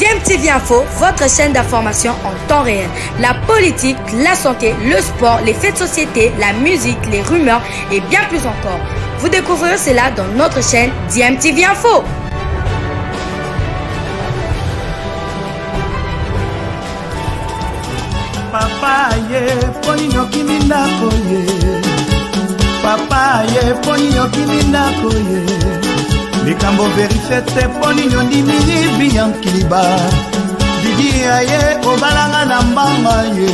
DMTV Info, votre chaîne d'information en temps réel. La politique, la santé, le sport, les faits de société, la musique, les rumeurs et bien plus encore. Vous découvrirez cela dans notre chaîne DMTV Info. Papa ye poni nyokimi ndako ye. Papa ye poni nyokimi ndako ye. Likambo verifete poni nyondimi biyankiliba. Didi ye obalanga na mbanga ye.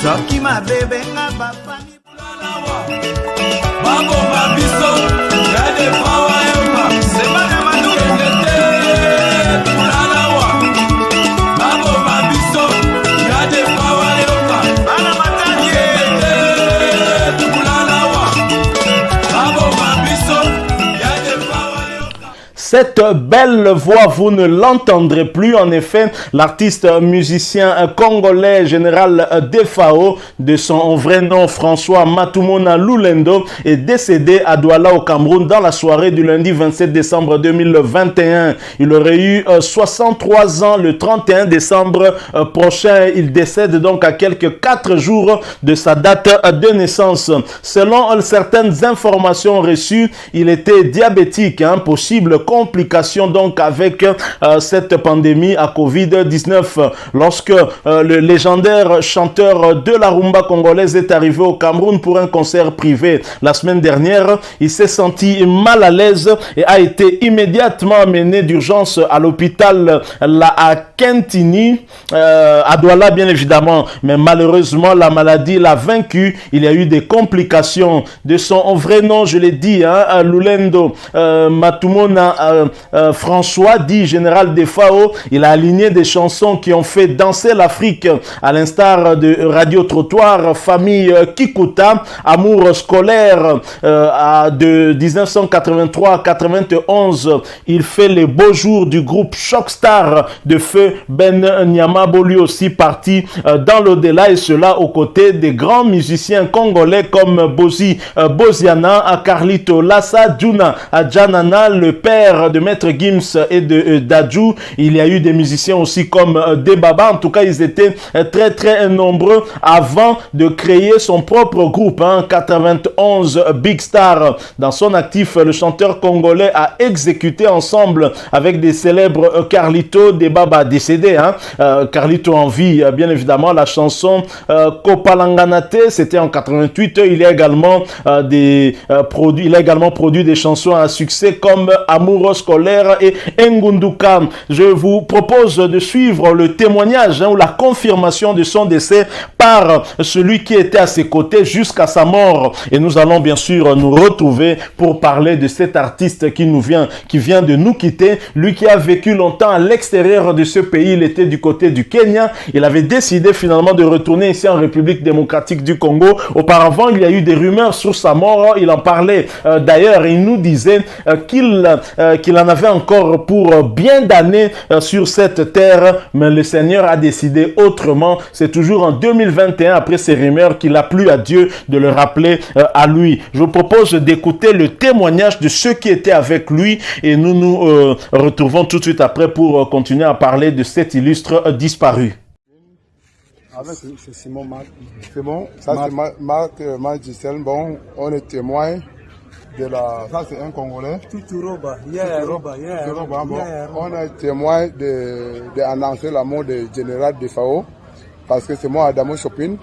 Soki mabebe nga bafani bulalawa. Babo mabiso yade pawa yoma. Semane manu endete bulalawa. Babo mabiso yade pawa yoma. Ana matanye endete bulalawa. Babo mabiso yade pawa yoma. Cette belle voix, vous ne l'entendrez plus. En effet, l'artiste musicien congolais Général Defao, de son vrai nom François Matumona Lulendo, est décédé à Douala au Cameroun dans la soirée du lundi 27 décembre 2021. Il aurait eu 63 ans le 31 décembre prochain. Il décède donc à quelques 4 jours de sa date de naissance. Selon certaines informations reçues, il était diabétique, possible complications donc avec cette pandémie à Covid-19. Lorsque le légendaire chanteur de la rumba congolaise est arrivé au Cameroun pour un concert privé la semaine dernière, il s'est senti mal à l'aise et a été immédiatement amené d'urgence à l'hôpital à Kentini, à Douala bien évidemment, mais malheureusement la maladie l'a vaincu. Il y a eu des complications. De son vrai nom, je l'ai dit, Lulendo Matumona François, dit Général Defao. Il a aligné des chansons qui ont fait danser l'Afrique, à l'instar de Radio Trottoir, Famille Kikuta, Amour scolaire de 1983 à 91. Il fait les beaux jours du groupe Shockstar de feu Ben Nyamabo, lui aussi parti dans l'au-delà, et cela aux côtés des grands musiciens congolais comme Bozi Boziana, Carlito Lassa, Djuna Adjanana, le père de Maître Gims et de Dadju. Il y a eu des musiciens aussi comme Debaba. En tout cas, ils étaient très nombreux avant de créer son propre groupe. 91 Big Star. Dans son actif, le chanteur congolais a exécuté ensemble avec des célèbres Carlito, Debaba décédé. Carlito en vie, bien évidemment, la chanson Kopalanganate, c'était en 88. Il y a également produit des chansons à succès comme Amour scolaire et Ngunduka. Je vous propose de suivre le témoignage ou la confirmation de son décès par celui qui était à ses côtés jusqu'à sa mort. Et nous allons bien sûr nous retrouver pour parler de cet artiste qui vient de nous quitter. Lui qui a vécu longtemps à l'extérieur de ce pays, il était du côté du Kenya. Il avait décidé finalement de retourner ici en République démocratique du Congo. Auparavant, il y a eu des rumeurs sur sa mort. Il en parlait d'ailleurs. Il nous disait qu'il en avait encore pour bien d'années sur cette terre, mais le Seigneur a décidé autrement. C'est toujours en 2021, après ces rumeurs, qu'il a plu à Dieu de le rappeler à lui. Je vous propose d'écouter le témoignage de ceux qui étaient avec lui et nous nous retrouvons tout de suite après pour continuer à parler de cet illustre disparu. C'est Simon Marc. C'est bon. Ça c'est Marc Giselle. Bon, on est témoin de la. Ça c'est un Congolais. Tuturoba. Bon, on est témoin d'annoncer la mort de Général Defao parce que c'est moi Adamo Chopin.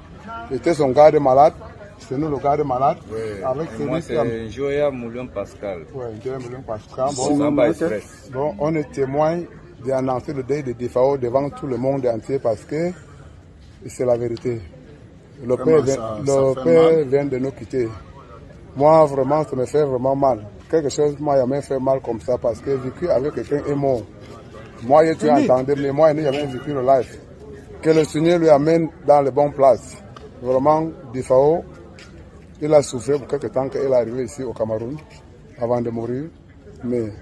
C'était son garde malade. C'est nous le garde malade. Oui. Avec moi c'est Joya Moulin Pascal. Oui, Joya Moulin Pascal. Bon, on est témoin d'annoncer le deuil de Defao devant tout le monde entier parce que c'est la vérité. Le père vient de nous quitter. Moi, vraiment, ça me fait vraiment mal. Quelque chose m'a jamais fait mal comme ça parce que vécu avec quelqu'un est mort. Moi, tu entendais, mais moi, il n'a jamais vécu le life. Que le Seigneur lui amène dans les bonnes places. Vraiment, Defao, il a souffert pour quelque temps qu'il est arrivé ici au Cameroun avant de mourir. Mais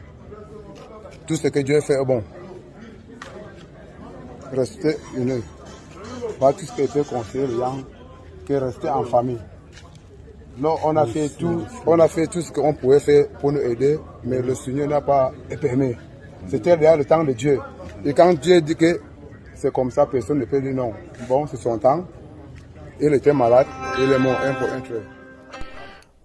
tout ce que Dieu fait est bon. Restez unis. Pas tout ce qui a été conseillé, les gens, qui rester en famille. Non, on a fait tout ce qu'on pouvait faire pour nous aider, mais le Seigneur n'a pas permis. C'était déjà le temps de Dieu. Et quand Dieu dit que c'est comme ça, personne ne peut dire non. Bon, c'est son temps. Il était malade, il est mort un pour un trait.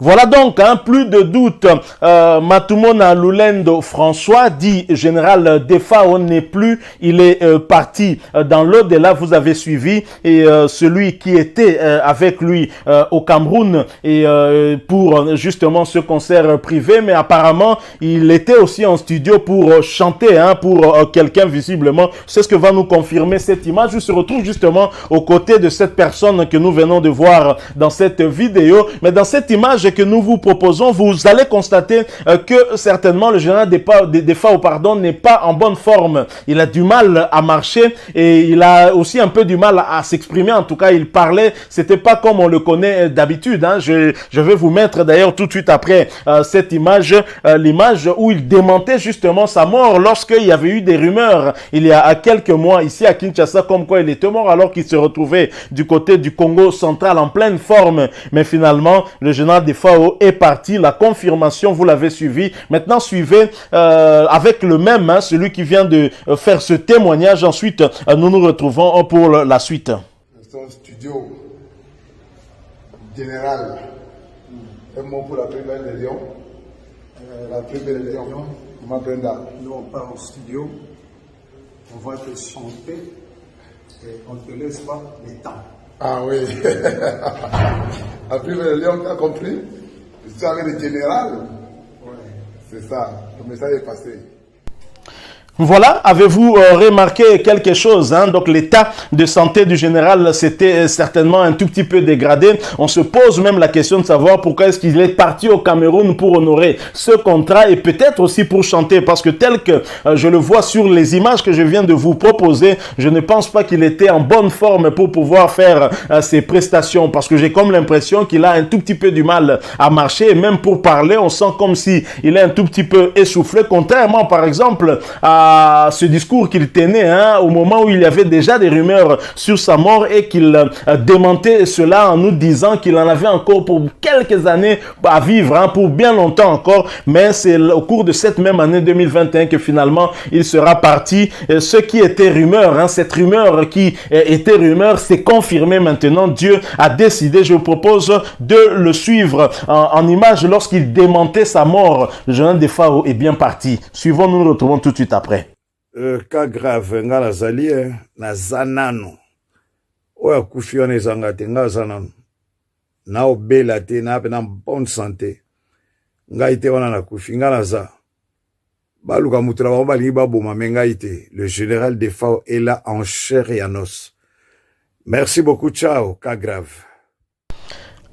Voilà donc, hein, plus de doute, Matumona Lulendo François, dit général Defao, n'est plus, il est parti dans l'au-delà, vous avez suivi, et celui qui était avec lui au Cameroun et pour justement ce concert privé, mais apparemment il était aussi en studio pour chanter, hein, pour quelqu'un visiblement. C'est ce que va nous confirmer cette image. Je se retrouve justement aux côtés de cette personne que nous venons de voir dans cette vidéo, mais dans cette image que nous vous proposons, vous allez constater que certainement le général Defao n'est pas en bonne forme. Il a du mal à marcher et il a aussi un peu du mal à s'exprimer. En tout cas, il parlait, c'était pas comme on le connaît d'habitude. Hein. Je vais vous mettre d'ailleurs tout de suite après cette image, l'image où il démentait justement sa mort lorsqu'il y avait eu des rumeurs il y a quelques mois ici à Kinshasa comme quoi il était mort alors qu'il se retrouvait du côté du Congo central en pleine forme. Mais finalement, le général Defao est parti, la confirmation, vous l'avez suivi. Maintenant, suivez avec le même, hein, celui qui vient de faire ce témoignage. Ensuite, nous nous retrouvons pour la suite. Son studio général, un mot pour la plus belle des lions. La plus belle des lions, nous on part au studio, on va te chanter et on ne te laisse pas le temps. Ah oui. La plus belle des lions, tu as compris? C'est avec le général. Ouais. C'est ça, le message est passé. Voilà, avez-vous remarqué quelque chose, hein? Donc l'état de santé du général s'était certainement un tout petit peu dégradé. On se pose même la question de savoir pourquoi est-ce qu'il est parti au Cameroun pour honorer ce contrat et peut-être aussi pour chanter, parce que tel que je le vois sur les images que je viens de vous proposer, je ne pense pas qu'il était en bonne forme pour pouvoir faire ses prestations, parce que j'ai comme l'impression qu'il a un tout petit peu du mal à marcher et même pour parler, on sent comme si il est un tout petit peu essoufflé, contrairement par exemple à ce discours qu'il tenait, hein, au moment où il y avait déjà des rumeurs sur sa mort et qu'il démentait cela en nous disant qu'il en avait encore pour quelques années à vivre, hein, pour bien longtemps encore, mais c'est au cours de cette même année 2021 que finalement il sera parti. Ce qui était rumeur, hein, cette rumeur qui était rumeur, c'est confirmé maintenant. Dieu a décidé. Je vous propose de le suivre en image lorsqu'il démentait sa mort. Le général Defao est bien parti. Suivons, nous nous retrouvons tout de suite après. Cas grave nga nazali na zanano oya kufi wana ezanga te nga zanano na obela te na pe na bonne santé nga ite wana na kufi nga naza baluka mutu na bango balingi baboma me nga ite. Le général Defao est là en chair et en os. Merci beaucoup, ciao. Cas grave.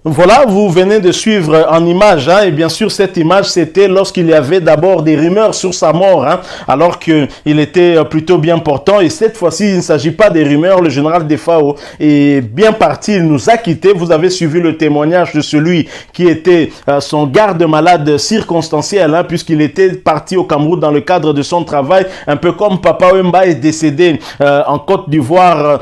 Voilà, vous venez de suivre en image, hein, et bien sûr cette image c'était lorsqu'il y avait d'abord des rumeurs sur sa mort, hein, alors qu'il était plutôt bien portant, et cette fois-ci il ne s'agit pas des rumeurs. Le général Defao est bien parti, il nous a quittés. Vous avez suivi le témoignage de celui qui était son garde-malade circonstanciel, hein, puisqu'il était parti au Cameroun dans le cadre de son travail, un peu comme Papa Wemba est décédé en Côte d'Ivoire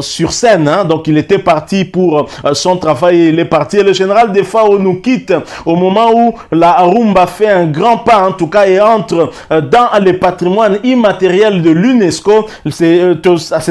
sur scène, hein, donc il était parti pour son travail. Il est parti et le général Defao nous quitte au moment où la rumba fait un grand pas, en tout cas, et entre dans le patrimoine immatériel de l'UNESCO. C'est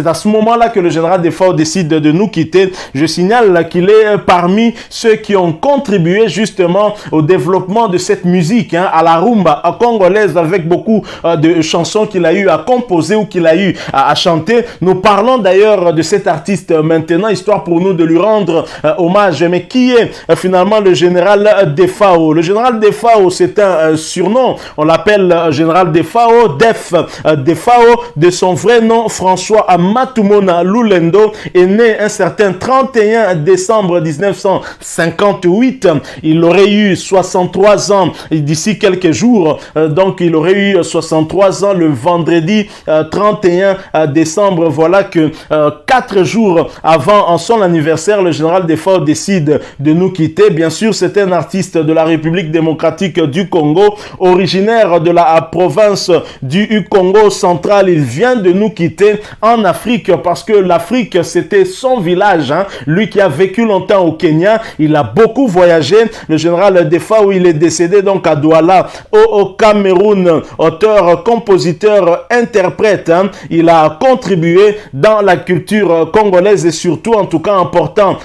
à ce moment-là que le général Defao décide de nous quitter. Je signale qu'il est parmi ceux qui ont contribué justement au développement de cette musique, hein, à la rumba congolaise, avec beaucoup de chansons qu'il a eu à composer ou qu'il a eu à chanter. Nous parlons d'ailleurs de cet artiste maintenant, histoire pour nous de lui rendre hommage. Mais qui est finalement le général Defao? Le général Defao, c'est un surnom. On l'appelle général Defao, Defao, de son vrai nom, François Matumona Lulendo, est né un certain 31 décembre 1958. Il aurait eu 63 ans d'ici quelques jours. Donc, il aurait eu 63 ans le vendredi 31 décembre. Voilà que 4 jours avant son anniversaire, le général Defao décide décide de nous quitter. Bien sûr, c'est un artiste de la République démocratique du Congo, originaire de la province du Congo central. Il vient de nous quitter en Afrique parce que l'Afrique, c'était son village. Hein. Lui qui a vécu longtemps au Kenya, il a beaucoup voyagé. Le général Defao, il est décédé donc à Douala, au Cameroun, auteur, compositeur, interprète. Hein. Il a contribué dans la culture congolaise et surtout, en tout cas important,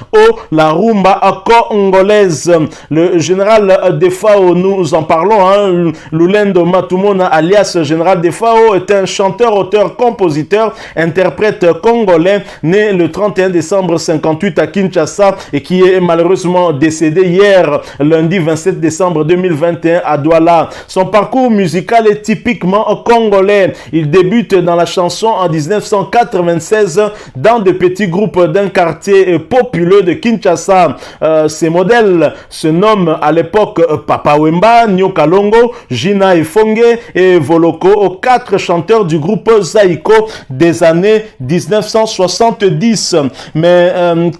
la rumba congolaise. Le général Defao, nous en parlons, hein. Lulendo Matumona, alias général Defao, est un chanteur, auteur, compositeur, interprète congolais, né le 31 décembre 58 à Kinshasa et qui est malheureusement décédé hier, lundi 27 décembre 2021 à Douala. Son parcours musical est typiquement congolais. Il débute dans la chanson en 1996 dans de petits groupes d'un quartier populeux de Kinshasa. Ses modèles se nomment à l'époque Papa Wemba, Nyokalongo, Gina Efonge et Voloko, 4 chanteurs du groupe Zaïko des années 1970. Mais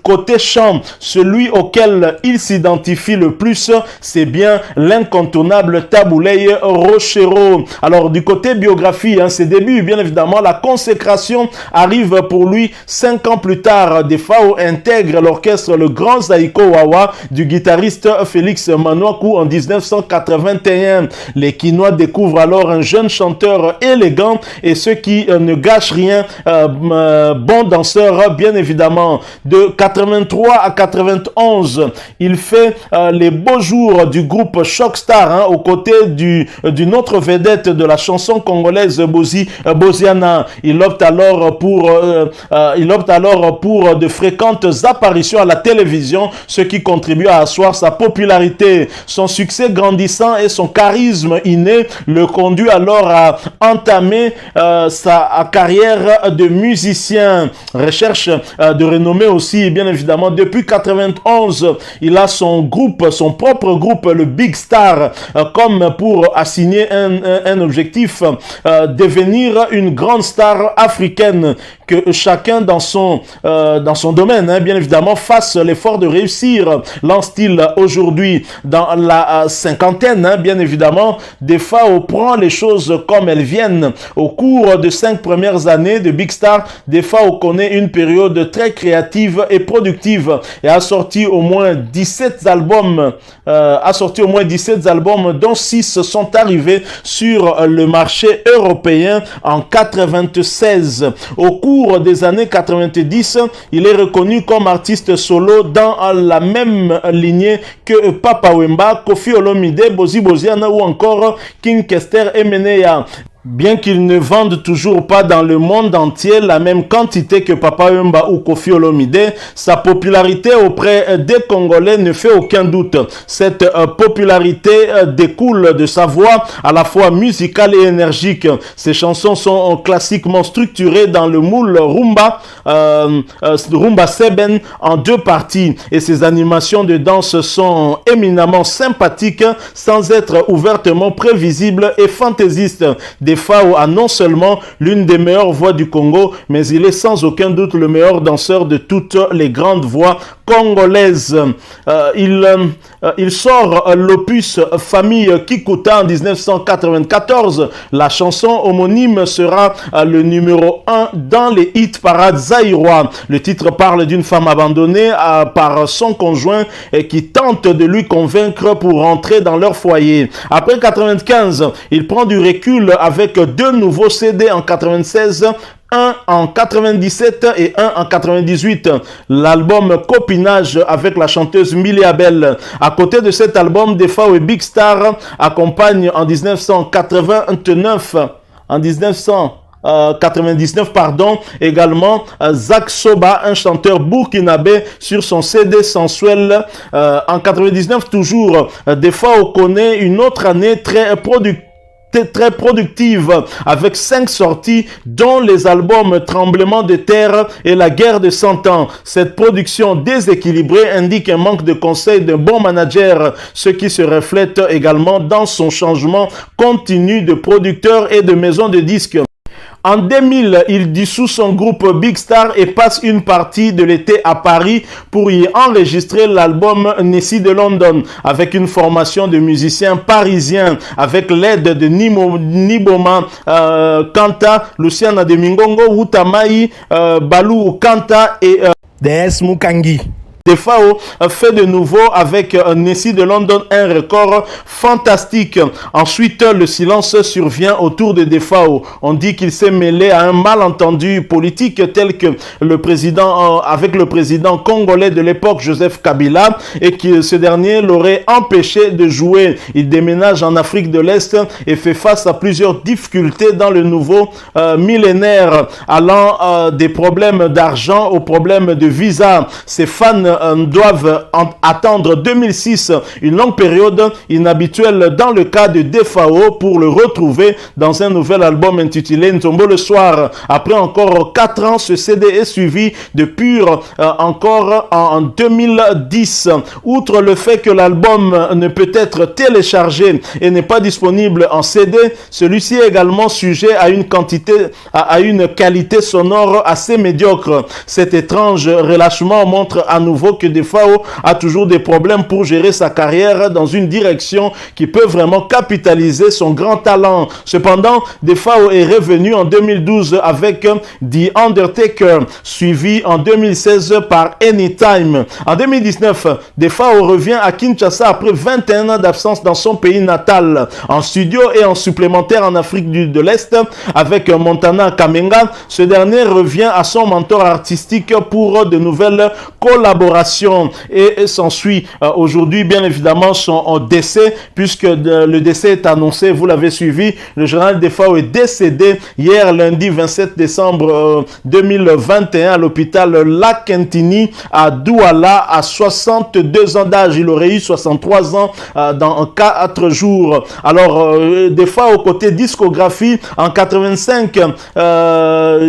côté chant, celui auquel il s'identifie le plus, c'est bien l'incontournable Tabouleye Rochero. Alors du côté biographie, hein, ses débuts, bien évidemment, la consécration arrive pour lui 5 ans plus tard. Defao intègre l'orchestre Le Grand Zaïko Wawa du guitariste Félix Manouakou en 1981. Les Kinois découvrent alors un jeune chanteur élégant et ce qui ne gâche rien, bon danseur bien évidemment. De 83 à 91, il fait les beaux jours du groupe Shockstar, hein, aux côtés d'une autre vedette de la chanson congolaise Boziana. Il opte alors pour de fréquentes apparitions à la télévision, ce qui contribue à asseoir sa popularité. Son succès grandissant et son charisme inné le conduit alors à entamer sa carrière de musicien. Recherche de renommée aussi, bien évidemment. Depuis 91, il a son groupe, son propre groupe, le Big Star, comme pour assigner un objectif, devenir une grande star africaine, que chacun dans son domaine, hein, bien évidemment, fasse l'effort de réussir. Lance-t-il aujourd'hui dans la cinquantaine, hein, bien évidemment, Defao prend les choses comme elles viennent. Au cours de 5 premières années de Big Star, Defao connaît une période très créative et productive et a sorti au moins 17 albums, dont 6 sont arrivés sur le marché européen en 96. Au cours des années 90, il est reconnu comme artiste solo dans la même lignée que Papa Wemba, Koffi Olomide, Bozi Boziana ou encore King Kester Emeneya. Bien qu'ils ne vendent toujours pas dans le monde entier la même quantité que Papa Wemba ou Koffi Olomide, sa popularité auprès des Congolais ne fait aucun doute. Cette popularité découle de sa voix à la fois musicale et énergique. Ses chansons sont classiquement structurées dans le moule rumba, rumba seben en 2 parties, et ses animations de danse sont éminemment sympathiques sans être ouvertement prévisibles et fantaisistes. Defao a non seulement l'une des meilleures voix du Congo, mais il est sans aucun doute le meilleur danseur de toutes les grandes voix congolaises. Il sort l'opus Famille Kikuta en 1994. La chanson homonyme sera le numéro 1 dans les hit parades zaïrois. Le titre parle d'une femme abandonnée par son conjoint et qui tente de lui convaincre pour rentrer dans leur foyer. Après 95, il prend du recul avec 2 nouveaux CD en 96, un en 97 et un en 98. L'album Copinage avec la chanteuse Millie Abel. À côté de cet album, Defao et Big Star accompagnent en 1999, également Zach Soba, un chanteur burkinabé, sur son CD Sensuel. En 99 toujours, Defao connaît une autre année très productive avec 5 sorties dont les albums Tremblement de terre et La guerre de 100 ans. Cette production déséquilibrée indique un manque de conseils d'un bon manager, ce qui se reflète également dans son changement continu de producteur et de maison de disques. En 2000, il dissout son groupe Big Star et passe une partie de l'été à Paris pour y enregistrer l'album Nessie de London avec une formation de musiciens parisiens avec l'aide de Niboma Kanta, Luciana de Mingongo, Wutamai, Balou Kanta et DS Mukangi. Defao fait de nouveau avec Nessie de London un record fantastique. Ensuite, le silence survient autour de Defao. On dit qu'il s'est mêlé à un malentendu politique tel que le président, avec le président congolais de l'époque, Joseph Kabila, et que ce dernier l'aurait empêché de jouer. Il déménage en Afrique de l'Est et fait face à plusieurs difficultés dans le nouveau millénaire, allant des problèmes d'argent aux problèmes de visa. Ses fans doivent attendre 2006, une longue période inhabituelle dans le cas de Defao, pour le retrouver dans un nouvel album intitulé Nzombo le soir. Après encore 4 ans, ce CD est suivi de Pur encore en 2010. Outre le fait que l'album ne peut être téléchargé et n'est pas disponible en CD, celui-ci est également sujet à une qualité sonore assez médiocre. Cet étrange relâchement montre à nouveau que Defao a toujours des problèmes pour gérer sa carrière dans une direction qui peut vraiment capitaliser son grand talent. Cependant, Defao est revenu en 2012 avec The Undertaker, suivi en 2016 par Anytime. En 2019, Defao revient à Kinshasa après 21 ans d'absence dans son pays natal. En studio et en supplémentaire en Afrique de l'Est avec Montana Kamenga, ce dernier revient à son mentor artistique pour de nouvelles collaborations et s'ensuit aujourd'hui bien évidemment son décès, puisque le décès est annoncé, vous l'avez suivi. Le général Defao est décédé hier lundi 27 décembre 2021 à l'hôpital Lakentini à Douala à 62 ans d'âge. Il aurait eu 63 ans dans 4 jours. Alors Defao côté discographie, en 85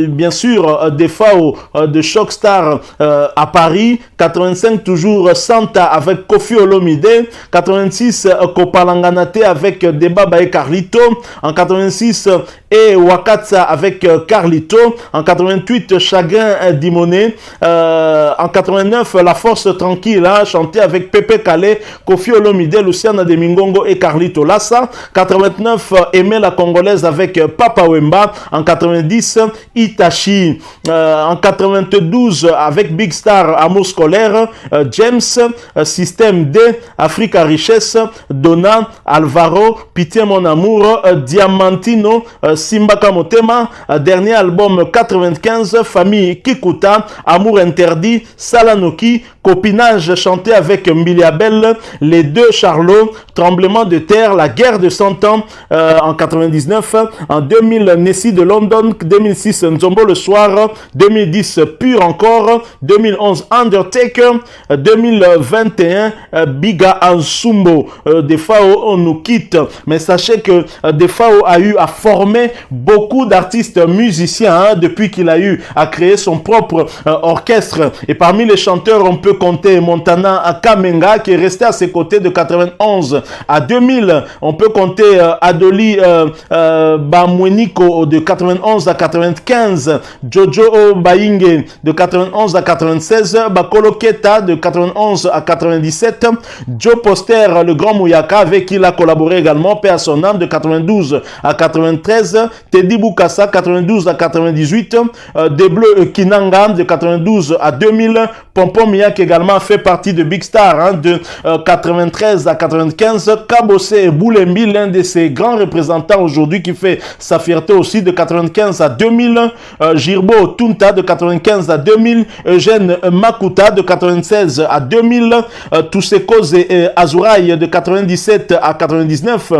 bien sûr Defao de Shockstar à Paris, 85 toujours Santa avec Kofi Olomide, 86 Kopalanganate avec Debaba et Carlito, en 86 et Wakatsa avec Carlito, en 88 Chagrin Dimoné, en 89 La Force Tranquille chanté avec Pepe Kale, Kofi Olomide, Luciana de Mingongo et Carlito Lassa, 89 Aimer la Congolaise avec Papa Wemba, en 90 Itachi, en 92 avec Big Star Amour Scolaire, James, Système D, Africa Richesse, Donna, Alvaro, Pitié Mon Amour, Diamantino, Simbaka Motema, dernier album 95, Famille Kikuta, Amour Interdit, Salanoki, Copinage chanté avec Miliabel, Les Deux Charlots, Tremblement de Terre, La Guerre de 100 ans en 99, en 2000 Nessie de London, 2006 Nzombo le soir, 2010 Pur encore, 2011 Undertaker, 2021 Biga Ansumbo. Defao on nous quitte, mais sachez que Defao a eu à former beaucoup d'artistes musiciens depuis qu'il a eu à créer son propre orchestre, et parmi les chanteurs on peut compter Montana Kamenga qui est resté à ses côtés de 91 à 2000. On peut compter Adoli Bamweniko de 91 à 95, Jojo Bainge de 91 à 96, Bakolo Keta de 91 à 97, Joe Poster, le grand Mouyaka avec qui il a collaboré également, paix à son âme, de 92 à 93, Teddy Boukassa 92 à 98, Des Bleus Kinanga de 92 à 2000, Pompon Miak également fait partie de Big Star de 93 à 95, Kabosé et Boulembi, l'un de ses grands représentants aujourd'hui qui fait sa fierté aussi, de 95 à 2000, Girbo Tunta de 95 à 2000, Eugène Makuta de 96 à 2000, Tousekose et Azuraï de 97 à 99,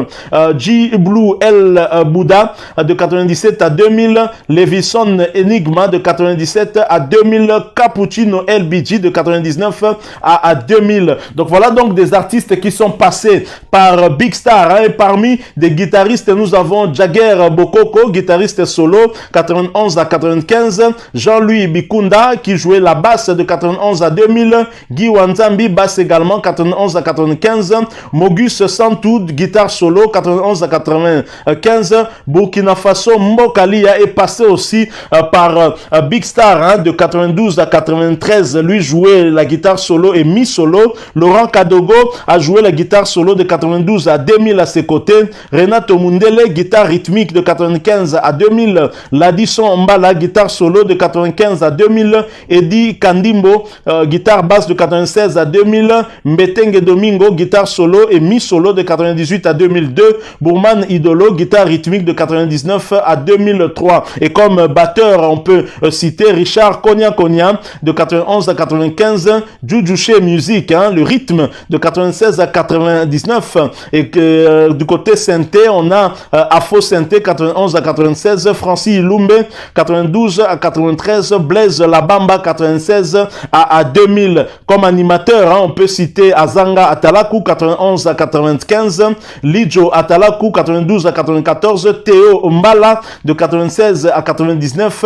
G Blue El Bouddha de 97 à 2000, Levison Enigma de 97 à 2000, Cappuccino LBG de 97 99 à 2000. Donc voilà donc des artistes qui sont passés par Big Star. Hein, et parmi des guitaristes, nous avons Jagger Bokoko, guitariste solo, 91 à 95. Jean-Louis Bikunda, qui jouait la basse de 91 à 2000. Guy Wanzambi, basse également, 91 à 95. Mogus Santou, guitare solo, 91 à 95. Burkina Faso, Mbokalia est passé aussi par Big Star, hein, de 92 à 93. Lui jouait la guitare solo et mi-solo. Laurent Kadogo a joué la guitare solo de 92 à 2000 à ses côtés. Renato Mundele, guitare rythmique de 95 à 2000. Ladisson Mbala, guitare solo de 95 à 2000. Eddie Kandimbo, guitare basse de 96 à 2000. Mbetenge Domingo, guitare solo et mi-solo de 98 à 2002. Bourman Idolo, guitare rythmique de 99 à 2003. Et comme batteur, on peut citer Richard Konya de 91 à 95. Jujouché Music, hein, le rythme de 96 à 99. Et que du côté synthé, on a Afo Synthé 91 à 96. Francis Ilumbe 92 à 93. Blaise Labamba 96 à 2000. Comme animateur, hein, on peut citer Azanga Atalaku 91 à 95. Lijo Atalaku 92 à 94. Théo Mbala de 96 à 99.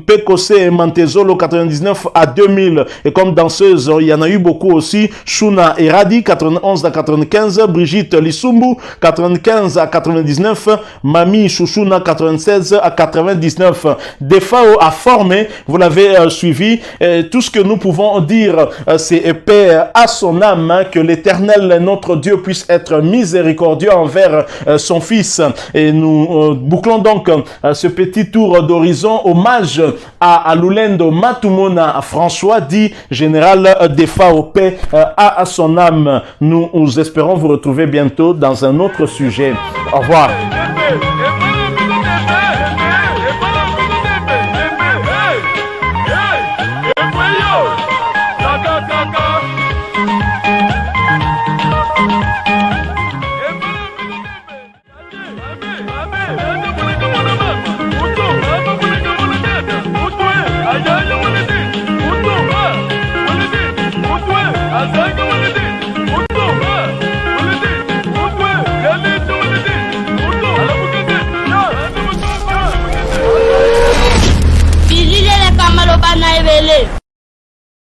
Pekose Mantezolo 99 à 2000. Et comme danseuse, il y en a eu beaucoup aussi. Shuna Eradi 91 à 95. Brigitte Lissumbu 95 à 99. Mami Chouchouna 96 à 99. Defao a formé, vous l'avez suivi. Tout ce que nous pouvons dire, c'est paix à son âme, hein, que l'Éternel, notre Dieu, puisse être miséricordieux envers son Fils. Et nous bouclons donc ce petit tour d'horizon. Hommage à Lulendo Matumona François, dit général Defao, paix à son âme. Nous espérons vous retrouver bientôt dans un autre sujet. Au revoir.